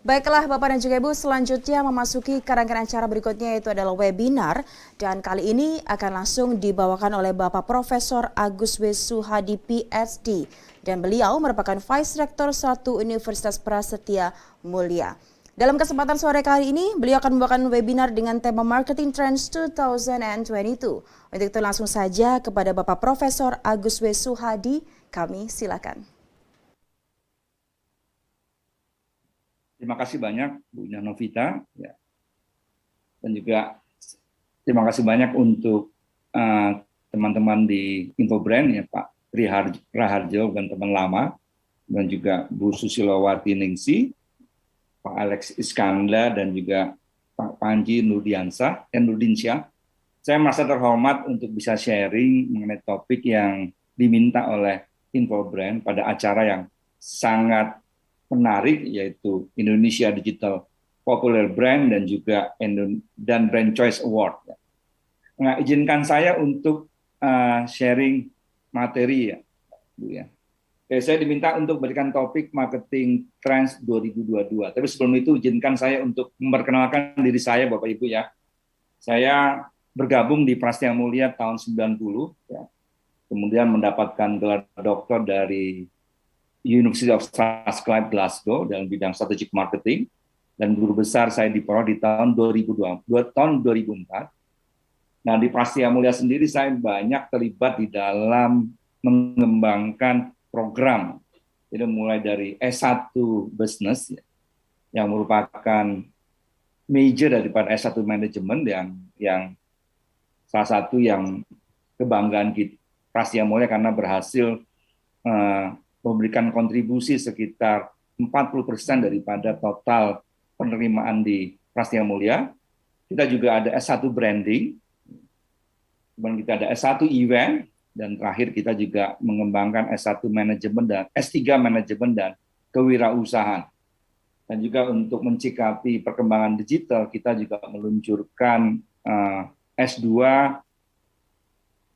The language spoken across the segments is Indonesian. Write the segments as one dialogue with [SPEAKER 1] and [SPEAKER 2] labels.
[SPEAKER 1] Baiklah Bapak dan juga Ibu, selanjutnya memasuki rangkaian acara berikutnya yaitu adalah webinar. Dan kali ini akan langsung dibawakan oleh Bapak Profesor Agus W. Suhadi PhD. Dan beliau merupakan Vice Rector 1 Universitas Prasetya Mulia. Dalam kesempatan sore kali ini, beliau akan membawakan webinar dengan tema Marketing Trends 2022. Untuk itu langsung saja kepada Bapak Profesor Agus W. Suhadi, kami silakan.
[SPEAKER 2] Terima kasih banyak Bu Novita, ya. Dan juga terima kasih banyak untuk teman-teman di Infobrand, ya Pak Raharjo dan teman lama, dan juga Bu Susilowati Ningsi, Pak Alex Iskandar, dan juga Pak Panji Nurdiansyah. Saya merasa terhormat untuk bisa sharing mengenai topik yang diminta oleh Infobrand pada acara yang sangat menarik, yaitu Indonesia Digital Popular Brand dan juga Brand Choice Award. Nah, izinkan saya untuk sharing materi, ya, Bu, ya. Saya diminta untuk berikan topik Marketing Trends 2022. Tapi sebelum itu izinkan saya untuk memperkenalkan diri saya, Bapak Ibu, ya. Saya bergabung di Prasetya Mulia tahun 90, ya. Kemudian mendapatkan gelar doktor dari University of Strathclyde Glasgow dalam bidang strategic marketing, dan guru besar saya di Pro di tahun 2004. Nah, di Prasetya Mulia sendiri saya banyak terlibat di dalam mengembangkan program. Jadi mulai dari S1 Business, ya, yang merupakan major daripada S1 Management, yang salah satu yang kebanggaan kita Prasetya Mulia karena berhasil memberikan kontribusi sekitar 40% daripada total penerimaan di Prasetya Mulia. Kita juga ada S1 Branding, kemudian kita ada S1 Event, dan terakhir kita juga mengembangkan S1 Manajemen dan S3 Manajemen dan Kewirausahaan. Dan juga untuk mencikapi perkembangan digital, kita juga meluncurkan S2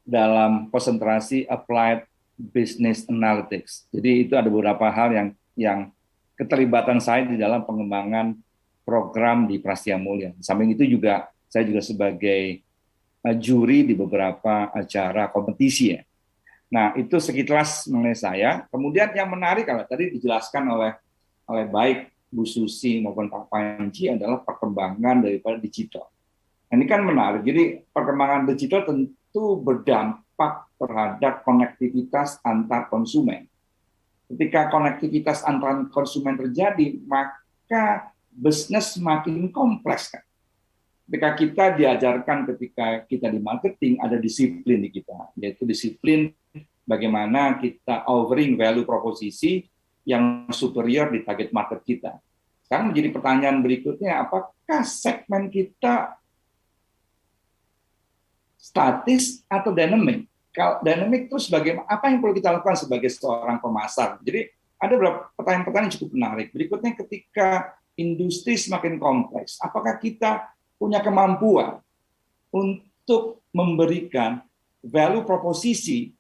[SPEAKER 2] dalam konsentrasi Applied Business Analytics. Jadi itu ada beberapa hal yang keterlibatan saya di dalam pengembangan program di Prasetya Mulia. Samping itu juga saya juga sebagai juri di beberapa acara kompetisi, ya. Nah, itu sekilas mengenai saya. Kemudian yang menarik, kalau tadi dijelaskan oleh baik Bu Susi maupun Pak Panji, adalah perkembangan daripada digital. Nah, ini kan menarik. Jadi perkembangan digital tentu berdampak terhadap konektivitas antar konsumen. Ketika konektivitas antar konsumen terjadi, maka bisnis makin kompleks, kan. Ketika kita diajarkan ketika kita di marketing, ada disiplin di kita, yaitu disiplin bagaimana kita offering value proposisi yang superior di target market kita. Sekarang menjadi pertanyaan berikutnya, apakah segmen kita statis atau dynamic? Kalau dynamic, terus bagaimana, apa yang perlu kita lakukan sebagai seorang pemasar? Jadi ada beberapa pertanyaan-pertanyaan yang cukup menarik. Berikutnya, ketika industri semakin kompleks, apakah kita punya kemampuan untuk memberikan value proposisi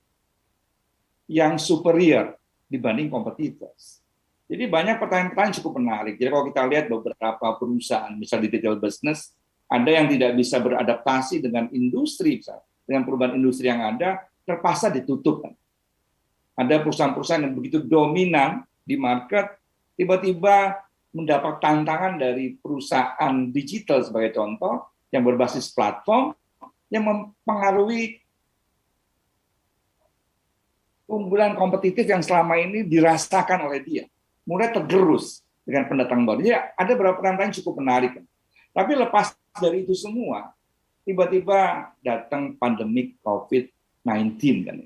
[SPEAKER 2] yang superior dibanding kompetitors? Jadi banyak pertanyaan-pertanyaan cukup menarik. Jadi kalau kita lihat beberapa perusahaan, misalnya di retail business, ada yang tidak bisa beradaptasi dengan industri, misalnya, dengan perubahan industri yang ada, terpaksa ditutup. Ada perusahaan-perusahaan yang begitu dominan di market, tiba-tiba mendapat tantangan dari perusahaan digital sebagai contoh, yang berbasis platform, yang mempengaruhi keunggulan kompetitif yang selama ini dirasakan oleh dia. Mulai tergerus dengan pendatang baru. Jadi ada beberapa pertanyaan cukup menarik. Tapi lepas dari itu semua, tiba-tiba datang pandemi COVID-19, kan.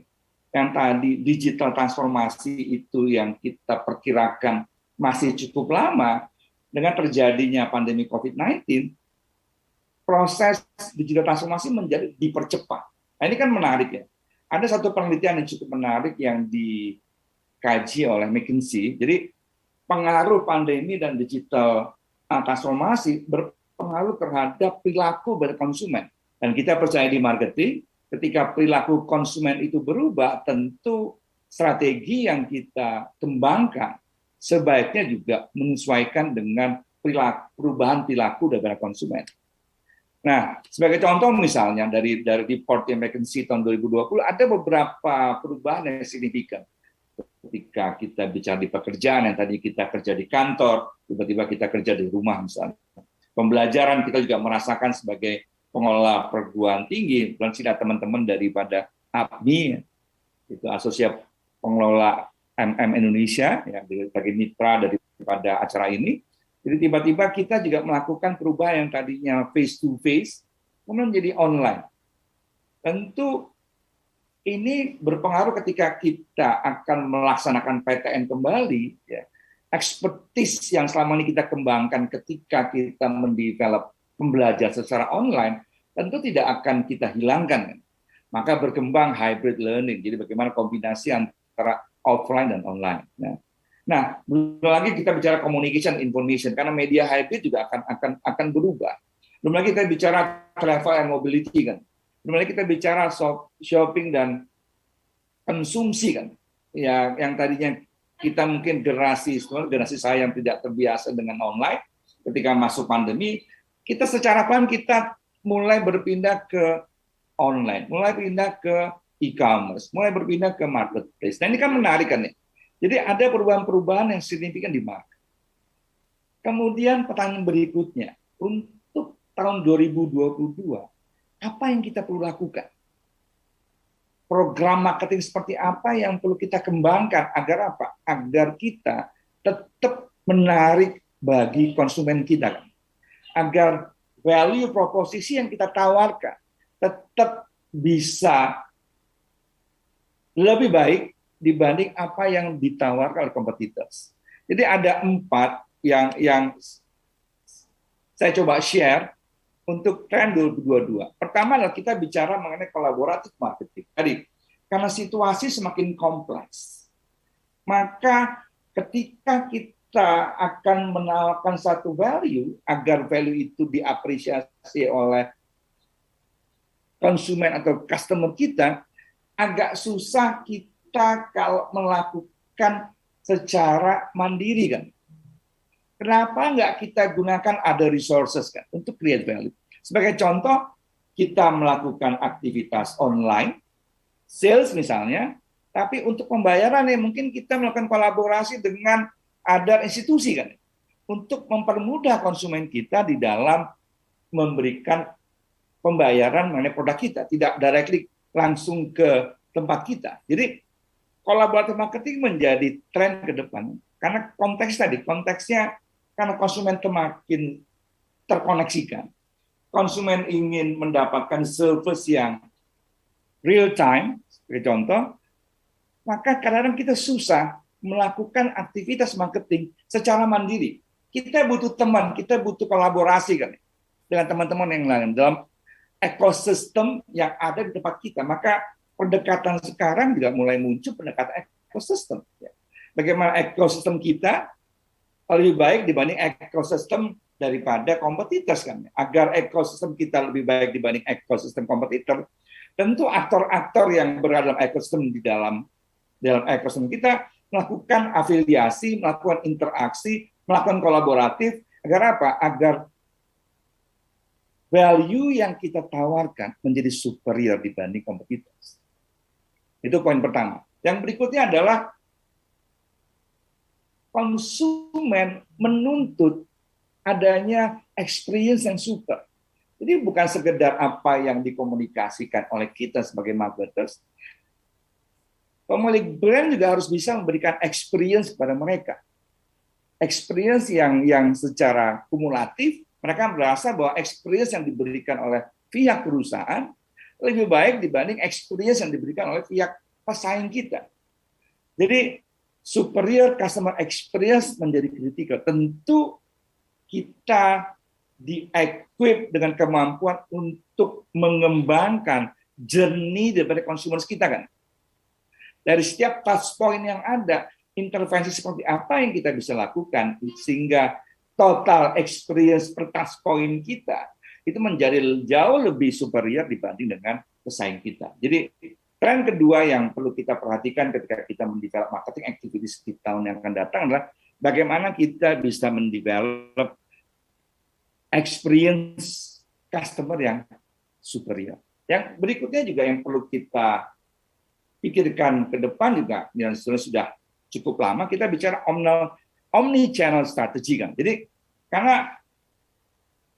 [SPEAKER 2] Yang tadi digital transformasi itu yang kita perkirakan masih cukup lama, dengan terjadinya pandemi COVID-19, proses digital transformasi menjadi dipercepat. Nah, ini kan menarik, ya. Ada satu penelitian yang cukup menarik yang dikaji oleh McKinsey. Jadi pengaruh pandemi dan digital transformasi berpengaruh terhadap perilaku dari konsumen. Dan kita percaya di marketing, ketika perilaku konsumen itu berubah, tentu strategi yang kita kembangkan sebaiknya juga menyesuaikan dengan perubahan perilaku dari konsumen. Nah, sebagai contoh misalnya dari report yang McKinsey tahun 2020 ada beberapa perubahan yang signifikan. Ketika kita bicara di pekerjaan, yang tadi kita kerja di kantor, tiba-tiba kita kerja di rumah misalnya. Pembelajaran kita juga merasakan sebagai pengelola perguruan tinggi, bukan tidak teman-teman daripada APMI, itu Asosiasi Pengelola Indonesia, yang sebagai mitra daripada acara ini. Jadi tiba-tiba kita juga melakukan perubahan yang tadinya face to face, kemudian menjadi online. Tentu ini berpengaruh ketika kita akan melaksanakan PTN kembali, ya. Expertise yang selama ini kita kembangkan ketika kita mendevelop pembelajaran secara online, tentu tidak akan kita hilangkan. Maka berkembang hybrid learning, jadi bagaimana kombinasi antara offline dan online. Nah, belum lagi kita bicara communication information, karena media hybrid juga akan berubah. Belum lagi kita bicara travel and mobility kan. Belum lagi kita bicara shopping dan konsumsi kan. Ya, yang tadinya kita mungkin generasi saya yang tidak terbiasa dengan online, ketika masuk pandemi, kita secara pelan kita mulai berpindah ke online, mulai pindah ke e-commerce, mulai berpindah ke marketplace. Nah, ini kan menarik kan ya. Jadi ada perubahan-perubahan yang signifikan di market. Kemudian pertanyaan berikutnya, untuk tahun 2022, apa yang kita perlu lakukan? Program marketing seperti apa yang perlu kita kembangkan agar apa? Agar kita tetap menarik bagi konsumen kita. Agar value proposisi yang kita tawarkan tetap bisa lebih baik dibanding apa yang ditawarkan oleh competitors. Jadi ada 4 yang saya coba share untuk tren 2022. Pertama adalah kita bicara mengenai kolaboratif marketing. Tadi, karena situasi semakin kompleks, maka ketika kita akan menawarkan satu value, agar value itu diapresiasi oleh konsumen atau customer kita, agak susah kita kalau melakukan secara mandiri kan. Kenapa nggak kita gunakan other resources kan untuk create value? Sebagai contoh, kita melakukan aktivitas online, sales misalnya, tapi untuk pembayaran ya mungkin kita melakukan kolaborasi dengan other institusi kan, untuk mempermudah konsumen kita di dalam memberikan pembayaran mengenai produk kita, tidak directly langsung ke tempat kita. Jadi kolaboratif marketing menjadi tren ke depan karena konteksnya karena konsumen semakin terkoneksikan, konsumen ingin mendapatkan service yang real time, sebagai contoh, maka kadang-kadang kita susah melakukan aktivitas marketing secara mandiri. Kita butuh teman, kita butuh kolaborasi kan dengan teman-teman yang lain dalam ekosistem yang ada di tempat kita. Maka pendekatan sekarang juga mulai muncul pendekatan ekosistem. Bagaimana ekosistem kita lebih baik dibanding ekosistem daripada kompetitors kan. Agar ekosistem kita lebih baik dibanding ekosistem kompetitor, tentu aktor-aktor yang berada dalam ekosistem kita melakukan afiliasi, melakukan interaksi, melakukan kolaboratif agar apa? Agar value yang kita tawarkan menjadi superior dibanding kompetitors. Itu poin pertama. Yang berikutnya adalah konsumen menuntut adanya experience yang super. Jadi bukan sekedar apa yang dikomunikasikan oleh kita sebagai marketers. Pemilik brand juga harus bisa memberikan experience kepada mereka. Experience yang secara kumulatif, mereka merasa bahwa experience yang diberikan oleh pihak perusahaan lebih baik dibanding experience yang diberikan oleh pihak pesaing kita. Jadi superior customer experience menjadi kritikal. Tentu kita di-equip dengan kemampuan untuk mengembangkan journey daripada consumer kita kan. Dari setiap touch point yang ada, intervensi seperti apa yang kita bisa lakukan sehingga total experience per touch point kita itu menjadi jauh lebih superior dibanding dengan pesaing kita. Jadi tren kedua yang perlu kita perhatikan ketika kita mendevelop marketing activities di tahun yang akan datang adalah bagaimana kita bisa mendevelop experience customer yang superior. Yang berikutnya juga yang perlu kita pikirkan ke depan juga, yang sudah cukup lama kita bicara omni-channel strategy kan. Jadi karena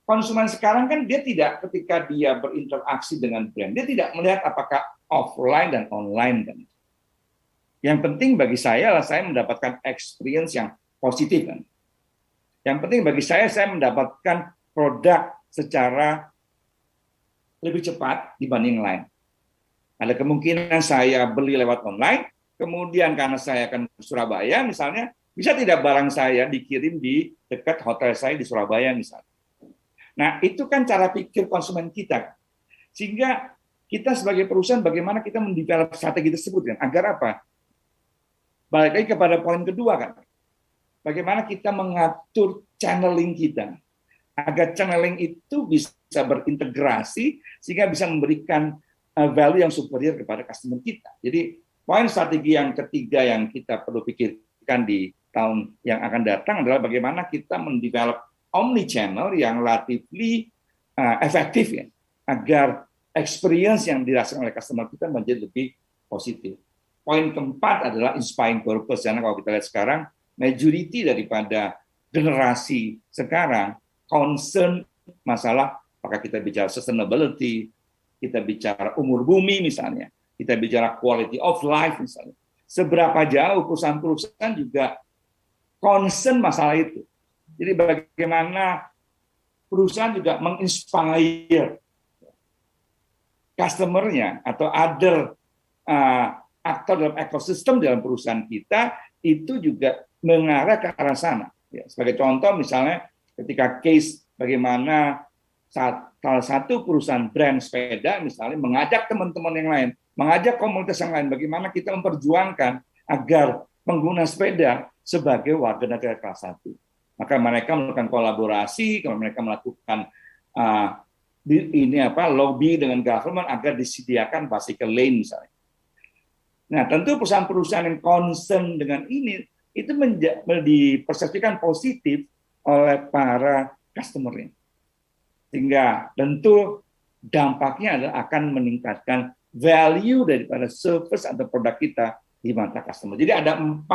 [SPEAKER 2] konsumen sekarang kan dia tidak, ketika dia berinteraksi dengan brand, dia tidak melihat apakah offline dan online kan. Yang penting bagi saya adalah saya mendapatkan experience yang positif kan. Yang penting bagi saya mendapatkan produk secara lebih cepat dibanding yang lain. Ada kemungkinan saya beli lewat online, kemudian karena saya akan ke Surabaya misalnya, bisa tidak barang saya dikirim di dekat hotel saya di Surabaya misalnya. Nah, itu kan cara pikir konsumen kita. Sehingga kita sebagai perusahaan bagaimana kita mendevelop strategi tersebut kan, agar apa? Balik lagi kepada poin kedua kan. Bagaimana kita mengatur channeling kita agar channeling itu bisa berintegrasi sehingga bisa memberikan value yang superior kepada customer kita. Jadi poin strategi yang ketiga yang kita perlu pikirkan di tahun yang akan datang adalah bagaimana kita mendevelop omni-channel yang relatively efektif ya, agar experience yang dirasakan oleh customer kita menjadi lebih positif. Poin keempat adalah inspiring purpose, karena kalau kita lihat sekarang, majority daripada generasi sekarang concern masalah, apakah kita bicara sustainability, kita bicara umur bumi misalnya, kita bicara quality of life misalnya. Seberapa jauh perusahaan-perusahaan juga concern masalah itu. Jadi bagaimana perusahaan juga menginspire customer-nya atau other aktor dalam ekosistem dalam perusahaan kita itu juga mengarah ke arah sana. Ya, sebagai contoh misalnya ketika case bagaimana salah satu perusahaan brand sepeda misalnya mengajak teman-teman yang lain, mengajak komunitas yang lain, bagaimana kita memperjuangkan agar pengguna sepeda sebagai warga negara kelas 1. Maka mereka melakukan kolaborasi, kalau mereka melakukan lobby dengan government agar disediakan bicycle lane misalnya. Nah, tentu perusahaan-perusahaan yang concern dengan ini itu dipersepsikan positif oleh para customer-nya. Sehingga tentu dampaknya adalah akan meningkatkan value daripada service atau produk kita di mata customer. Jadi ada 4,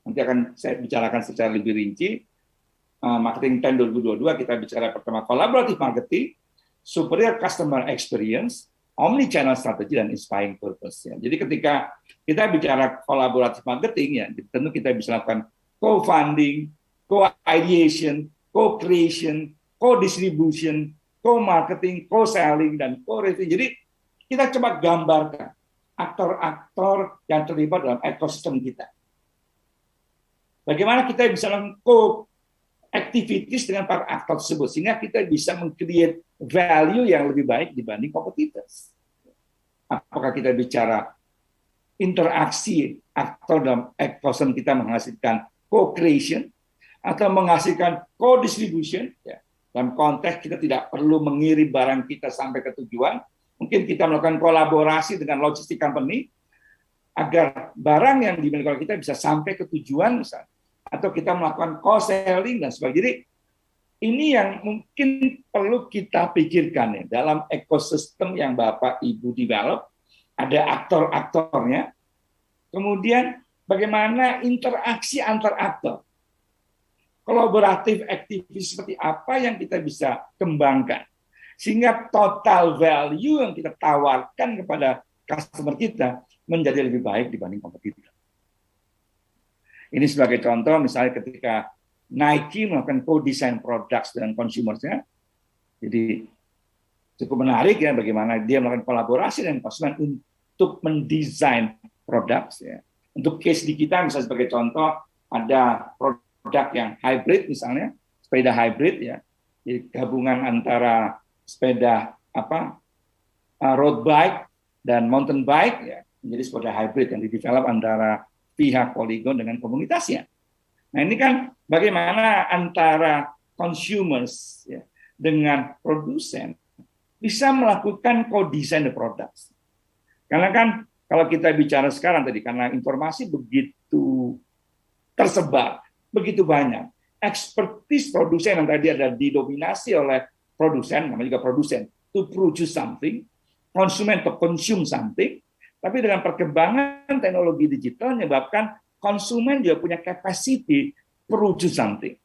[SPEAKER 2] nanti akan saya bicarakan secara lebih rinci. Marketing Plan 2022 kita bicara pertama collaborative marketing, superior customer experience, omni-channel strategy, dan inspiring purpose. Ya. Jadi ketika kita bicara collaborative marketing, ya, tentu kita bisa lakukan co-funding, co-ideation, co-creation, co-distribution, co-marketing, co-selling, dan co-review. Jadi kita coba gambarkan aktor-aktor yang terlibat dalam ekosistem kita. Bagaimana kita bisa melakukan activities dengan para aktor tersebut, sehingga kita bisa meng-create value yang lebih baik dibanding competitors. Apakah kita bicara interaksi aktor dalam ekosistem kita menghasilkan co-creation atau menghasilkan co-distribution, ya. Dalam konteks kita tidak perlu mengirim barang kita sampai ke tujuan, mungkin kita melakukan kolaborasi dengan logistik company agar barang yang dimiliki oleh kita bisa sampai ke tujuan misalnya, atau kita melakukan co-selling dan sebagainya. Jadi ini yang mungkin perlu kita pikirkan ya, dalam ekosistem yang Bapak Ibu develop, ada aktor-aktornya, kemudian bagaimana interaksi antar aktor, kolaboratif aktivitas seperti apa yang kita bisa kembangkan, sehingga total value yang kita tawarkan kepada customer kita menjadi lebih baik dibanding kompetitor. Ini sebagai contoh, misalnya ketika Nike melakukan co-design products dengan consumer-nya, jadi cukup menarik ya bagaimana dia melakukan kolaborasi dengan konsumen untuk mendesain produk. Ya. Untuk case di kita, misalnya sebagai contoh, ada produk yang hybrid misalnya, sepeda hybrid ya, jadi gabungan antara sepeda road bike dan mountain bike ya, menjadi sepeda hybrid yang didevelop antara pihak Polygon dengan komunitasnya. Nah ini kan bagaimana antara consumers ya, dengan produsen bisa melakukan co-design the products. Karena kan kalau kita bicara sekarang tadi, karena informasi begitu tersebar, begitu banyak, expertise produsen yang tadi ada didominasi oleh produsen, namanya juga produsen, to produce something, konsumen to consume something, tapi dengan perkembangan teknologi digital menyebabkan konsumen juga punya capacity produce something.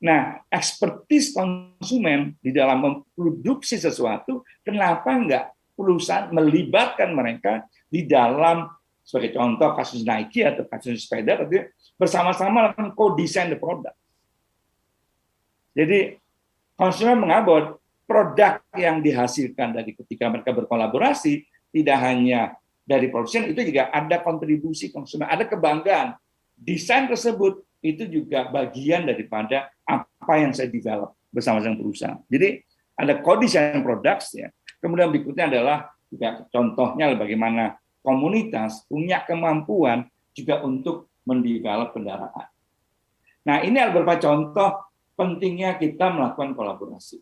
[SPEAKER 2] Nah, expertise konsumen di dalam memproduksi sesuatu, kenapa enggak perusahaan melibatkan mereka di dalam, sebagai contoh kasus Nike atau kasus sepeda, bersama-sama melakukan co-design the product. Jadi konsumen menganggap bahwa produk yang dihasilkan dari ketika mereka berkolaborasi tidak hanya dari produsen, itu juga ada kontribusi konsumen, ada kebanggaan. Desain tersebut itu juga bagian daripada apa yang saya develop bersama dengan perusahaan. Jadi ada co-design products ya. Kemudian berikutnya adalah juga contohnya bagaimana komunitas punya kemampuan juga untuk mendevelop kendaraan. Nah, ini adalah beberapa contoh pentingnya kita melakukan kolaborasi.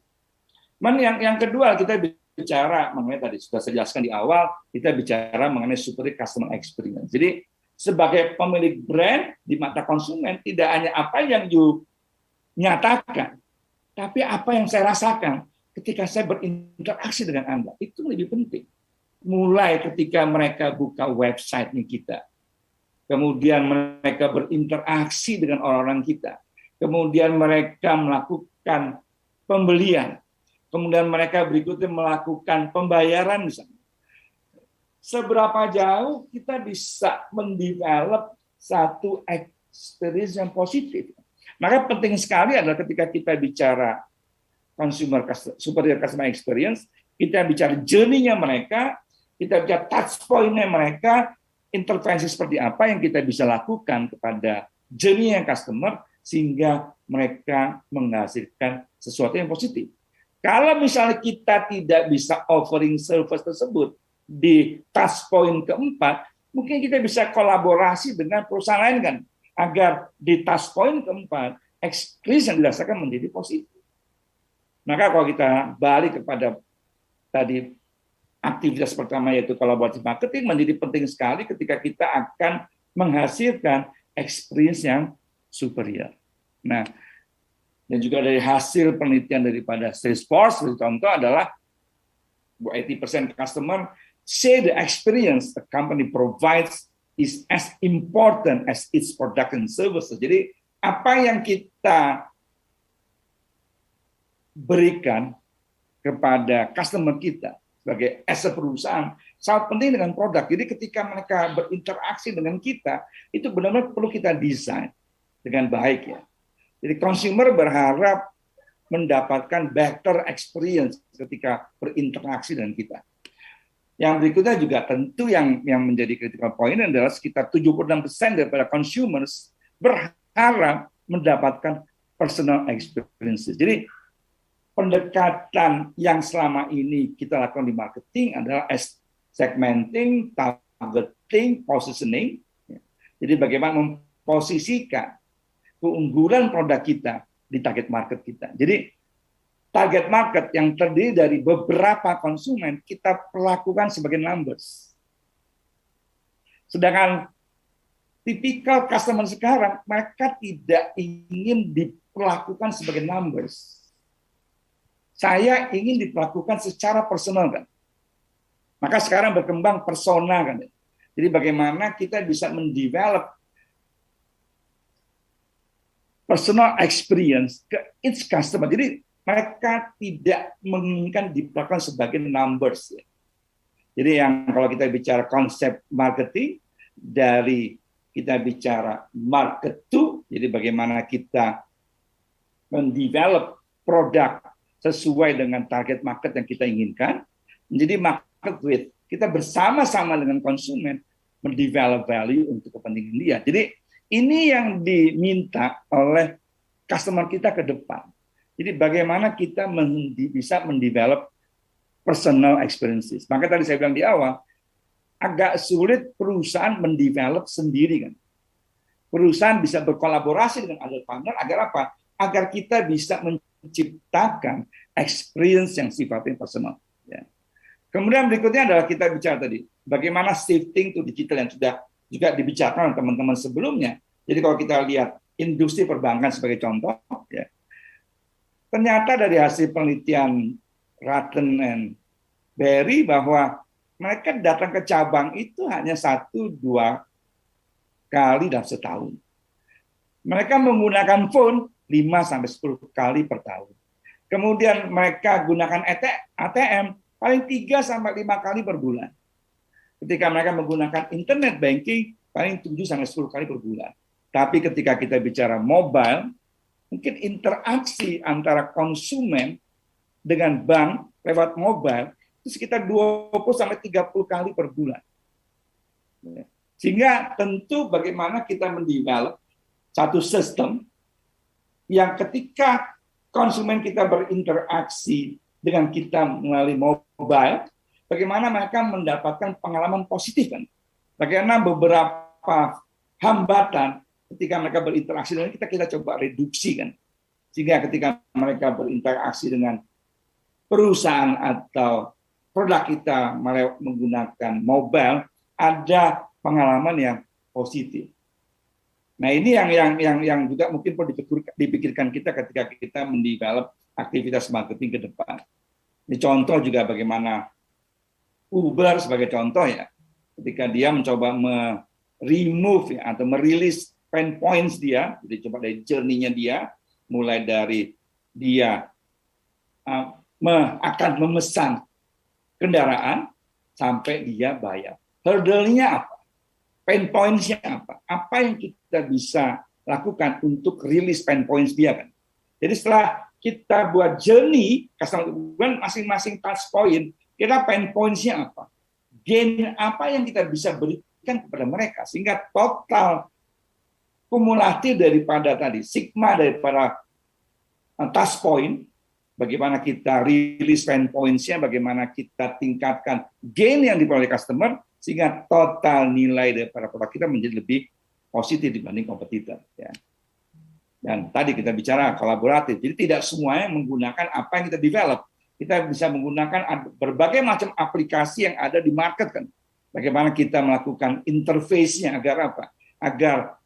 [SPEAKER 2] Yang kedua, kita bicara mengenai tadi sudah saya jelaskan di awal, kita bicara mengenai superior customer experience. Jadi sebagai pemilik brand di mata konsumen tidak hanya apa yang you nyatakan, tapi apa yang saya rasakan ketika saya berinteraksi dengan Anda. Itu lebih penting. Mulai ketika mereka buka website-nya kita, kemudian mereka berinteraksi dengan orang-orang kita, kemudian mereka melakukan pembelian, kemudian mereka berikutnya melakukan pembayaran misalnya. Seberapa jauh kita bisa mendevelop satu experience yang positif. Maka penting sekali adalah ketika kita bicara superior customer experience, kita bicara journey-nya mereka, kita bicara touch point-nya mereka, intervensi seperti apa yang kita bisa lakukan kepada journey-nya customer, sehingga mereka menghasilkan sesuatu yang positif. Kalau misalnya kita tidak bisa offering service tersebut di touch point keempat, mungkin kita bisa kolaborasi dengan perusahaan lain kan, agar di touch point keempat, experience yang dirasakan menjadi positif. Maka kalau kita balik kepada tadi aktivitas pertama yaitu kolaborasi marketing, menjadi penting sekali ketika kita akan menghasilkan experience yang superior. Nah, dan juga dari hasil penelitian daripada Salesforce, contoh adalah 80% customer say the experience the company provides is as important as its product and services. Jadi apa yang kita berikan kepada customer kita sebagai as a perusahaan sangat penting dengan produk. Jadi ketika mereka berinteraksi dengan kita, itu benar-benar perlu kita desain dengan baik ya. Jadi consumer berharap mendapatkan better experience ketika berinteraksi dengan kita. Yang berikutnya juga tentu yang menjadi critical point adalah sekitar 76% daripada consumers berharap mendapatkan personal experiences. Jadi pendekatan yang selama ini kita lakukan di marketing adalah segmenting, targeting, positioning. Jadi bagaimana memposisikan keunggulan produk kita di target market kita. Jadi target market yang terdiri dari beberapa konsumen kita perlakukan sebagai numbers. Sedangkan tipikal customer sekarang mereka tidak ingin diperlakukan sebagai numbers. Saya ingin diperlakukan secara personal kan. Maka sekarang berkembang persona kan. Jadi bagaimana kita bisa mendevelop personal experience ke each customer. Jadi mereka tidak menginginkan diperlakukan sebagai numbers. Ya. Jadi yang kalau kita bicara konsep marketing, dari kita bicara market to, jadi bagaimana kita mendevelop produk sesuai dengan target market yang kita inginkan, menjadi market with. Kita bersama-sama dengan konsumen mendevelop value untuk kepentingan dia. Jadi ini yang diminta oleh customer kita ke depan. Jadi bagaimana kita bisa mendevelop personal experiences. Maka tadi saya bilang di awal, agak sulit perusahaan mendevelop sendiri kan. Perusahaan bisa berkolaborasi dengan other partner agar apa? Agar kita bisa menciptakan experience yang sifatnya personal. Ya. Kemudian berikutnya adalah kita bicara tadi, bagaimana shifting to digital yang sudah juga dibicarakan oleh teman-teman sebelumnya. Jadi kalau kita lihat industri perbankan sebagai contoh, ya, ternyata dari hasil penelitian Ratten and Berry bahwa mereka datang ke cabang itu hanya 1-2 kali dalam setahun. Mereka menggunakan phone 5-10 kali per tahun. Kemudian mereka gunakan ATM paling 3-5 kali per bulan. Ketika mereka menggunakan internet banking paling 7-10 kali per bulan. Tapi ketika kita bicara mobile, mungkin interaksi antara konsumen dengan bank lewat mobile itu sekitar 20-30 kali per bulan. Sehingga tentu bagaimana kita mendevelop satu sistem yang ketika konsumen kita berinteraksi dengan kita melalui mobile, bagaimana mereka mendapatkan pengalaman positif kan? Bagaimana beberapa hambatan ketika mereka berinteraksi dengan kita coba reduksi kan? Sehingga ketika mereka berinteraksi dengan perusahaan atau produk kita menggunakan mobile, ada pengalaman yang positif. Nah ini yang juga mungkin perlu dipikirkan kita ketika kita mendevelop aktivitas marketing ke depan. Ini contoh juga bagaimana Uber sebagai contoh ya, ketika dia mencoba remove ya, atau merilis pain points dia, jadi coba dari journey-nya dia, mulai dari dia akan memesan kendaraan sampai dia bayar. Hurdle-nya apa? Pain points-nya apa? Apa yang kita bisa lakukan untuk rilis pain points dia kan? Jadi setelah kita buat journey, customer masing-masing touch point, kita pain points-nya apa? Gain apa yang kita bisa berikan kepada mereka sehingga total kumulatif daripada tadi sigma daripada touch point, bagaimana kita rilis pain points-nya, bagaimana kita tingkatkan gain yang diperoleh customer sehingga total nilai daripada produk kita menjadi lebih positif dibanding kompetitor ya. Dan tadi kita bicara kolaboratif, jadi tidak semuanya menggunakan apa yang kita develop. Kita bisa menggunakan berbagai macam aplikasi yang ada di market kan. Bagaimana kita melakukan interface-nya agar apa? Agar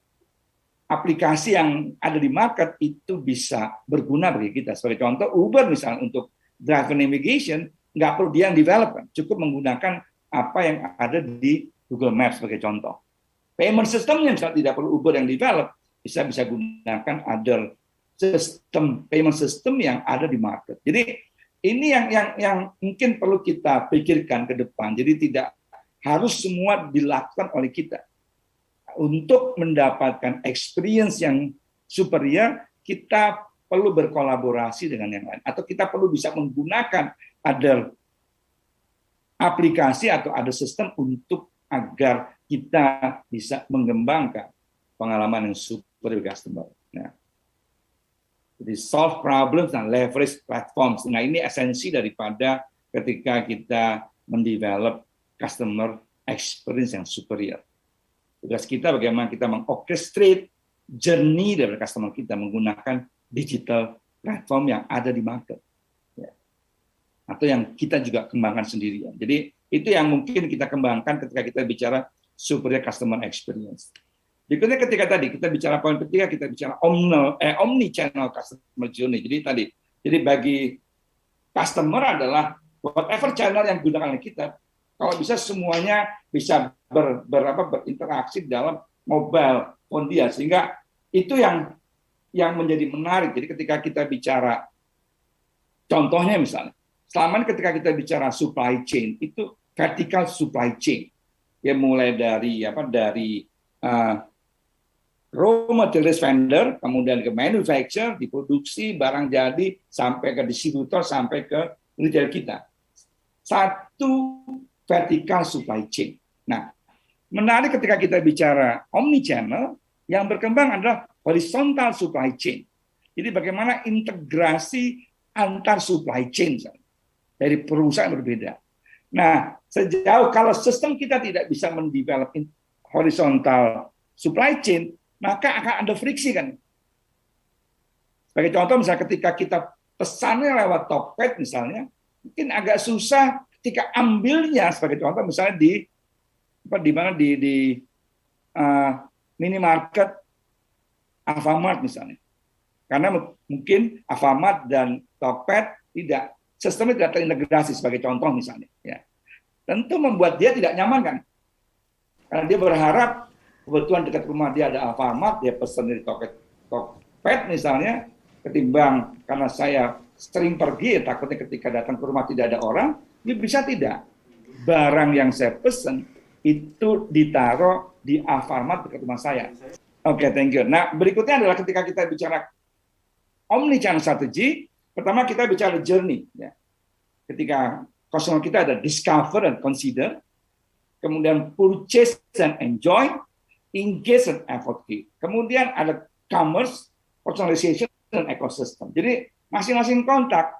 [SPEAKER 2] aplikasi yang ada di market itu bisa berguna bagi kita. Sebagai contoh Uber misalnya untuk driver navigation, nggak perlu dia yang develop kan. Cukup menggunakan apa yang ada di Google Maps sebagai contoh. Payment system-nya misalnya tidak perlu Uber yang develop, bisa gunakan other system, payment system yang ada di market. Jadi ini yang mungkin perlu kita pikirkan ke depan. Jadi tidak harus semua dilakukan oleh kita. Untuk mendapatkan experience yang superior, kita perlu berkolaborasi dengan yang lain. Atau kita perlu bisa menggunakan ada aplikasi atau ada sistem untuk agar kita bisa mengembangkan pengalaman yang superior customer. Nah, jadi solve problems dan leverage platforms. Nah ini esensi daripada ketika kita mendevelop customer experience yang superior. Tugas kita bagaimana kita mengorchestrate journey dari customer kita menggunakan digital platform yang ada di market. Ya. Atau yang kita juga kembangkan sendirian. Jadi itu yang mungkin kita kembangkan ketika kita bicara superior customer experience. Berikutnya ketika tadi kita bicara poin ketiga, kita bicara omni channel customer journey. Jadi bagi customer adalah whatever channel yang digunakan oleh kita, kalau bisa semuanya bisa berinteraksi dalam mobile phone dia, sehingga itu yang menjadi menarik. Jadi ketika kita bicara, contohnya misalnya, selama ini ketika kita bicara supply chain itu vertical supply chain, ya mulai dari raw materials vendor, kemudian ke manufacturer, diproduksi, barang jadi, sampai ke distributor, sampai ke retail kita. Satu vertical supply chain. Nah, menarik ketika kita bicara omnichannel, yang berkembang adalah horizontal supply chain. Jadi bagaimana integrasi antar supply chain dari perusahaan berbeda. Nah, sejauh kalau sistem kita tidak bisa mendevelop horizontal supply chain, maka akan ada friksi kan. Sebagai contoh misalnya ketika kita pesannya lewat Tokped misalnya, mungkin agak susah ketika ambilnya sebagai contoh misalnya di minimarket Alfamart misalnya. Karena mungkin Alfamart dan Tokped sistemnya tidak terintegrasi sebagai contoh misalnya. Ya. Tentu membuat dia tidak nyaman kan. Karena dia berharap kebetulan dekat rumah dia ada Alfamart, dia pesan dari Tokped misalnya, ketimbang karena saya sering pergi, takutnya ketika datang ke rumah tidak ada orang, dia bisa tidak. Barang yang saya pesan itu ditaruh di Alfamart dekat rumah saya. Oke, thank you. Nah, berikutnya adalah ketika kita bicara omnichannel strategy, pertama kita bicara journey. Ya. Ketika customer kita ada discover and consider, kemudian purchase and enjoy, engage and advocate. Kemudian ada commerce, personalization, dan ecosystem. Jadi masing-masing kotak,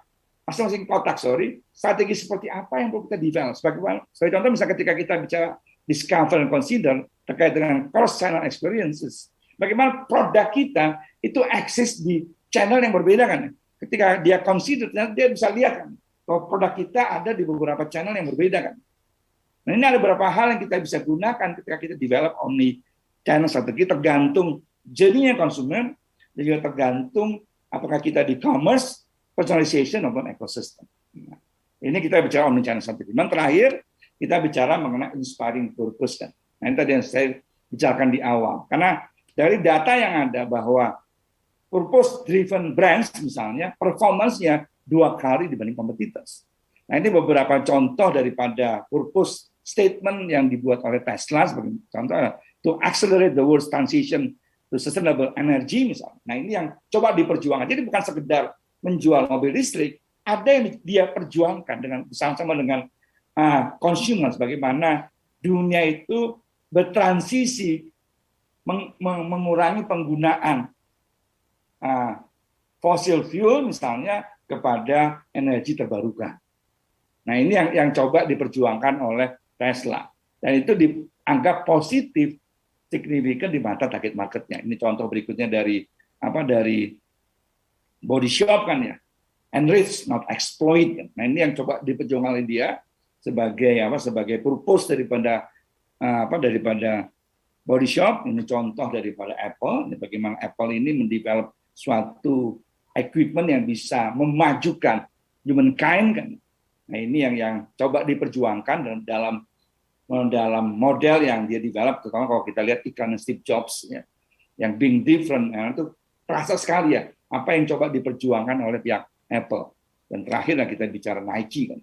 [SPEAKER 2] strategi seperti apa yang perlu kita develop. Sebagai contoh, misalnya ketika kita bicara discover and consider terkait dengan cross-channel experiences, bagaimana produk kita itu eksis di channel yang berbeda kan. Ketika dia consider, dia bisa lihat kan, bahwa produk kita ada di beberapa channel yang berbeda kan. Nah, ini ada beberapa hal yang kita bisa gunakan ketika kita develop omni-channel strategi, tergantung journey-nya konsumen, dan juga tergantung apakah kita di commerce, personalization, maupun ecosystem. Nah, ini kita bicara omni-channel strategi. Dan terakhir, kita bicara mengenai inspiring purpose kan. Nah, ini tadi yang saya bicarakan di awal. Karena dari data yang ada bahwa purpose-driven brands misalnya, performance-nya 2 kali dibanding competitors. Nah, ini beberapa contoh daripada purpose statement yang dibuat oleh Tesla sebagai contoh, to accelerate the world's transition to sustainable energy misalnya. Nah, ini yang coba diperjuangkan. Jadi bukan sekedar menjual mobil listrik, ada yang dia perjuangkan dengan bersama-sama dengan consumer, bagaimana dunia itu bertransisi mengurangi penggunaan fossil fuel misalnya kepada energi terbarukan. Nah, ini yang coba diperjuangkan oleh Tesla, dan itu dianggap positif, signifikan di mata target marketnya. Ini contoh berikutnya dari Body Shop kan ya, enrich not exploit. Nah, ini yang coba diperjuangkan oleh dia sebagai purpose daripada Body Shop. Ini contoh daripada Apple. Ini bagaimana Apple ini mendevelop suatu equipment yang bisa memajukan humankind kan. Nah, ini yang coba diperjuangkan dalam model yang dia develop, terutama kalau kita lihat iklan Steve Jobs ya, yang being different, itu terasa sekali ya apa yang coba diperjuangkan oleh pihak Apple. Dan terakhir kita bicara Nike kan.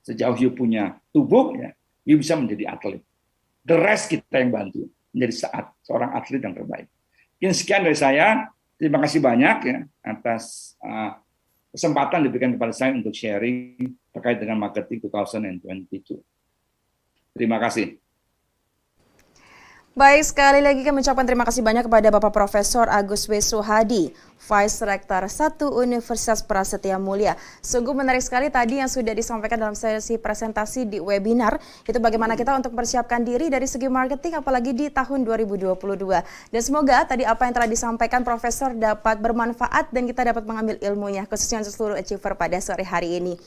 [SPEAKER 2] Sejauh you punya tubuh ya, you bisa menjadi atlet. The rest kita yang bantu menjadi seorang atlet yang terbaik. Sekian dari saya. Terima kasih banyak ya atas kesempatan diberikan kepada saya untuk sharing terkait dengan marketing 2022. Terima kasih.
[SPEAKER 1] Baik, sekali lagi kami ucapkan terima kasih banyak kepada Bapak Profesor Agus W. Suhadi, Vice Rektor 1 Universitas Prasetya Mulia. Sungguh menarik sekali tadi yang sudah disampaikan dalam sesi presentasi di webinar, itu bagaimana kita untuk mempersiapkan diri dari segi marketing apalagi di tahun 2022. Dan semoga tadi apa yang telah disampaikan Profesor dapat bermanfaat dan kita dapat mengambil ilmunya, khususnya untuk seluruh achiever pada sore hari ini.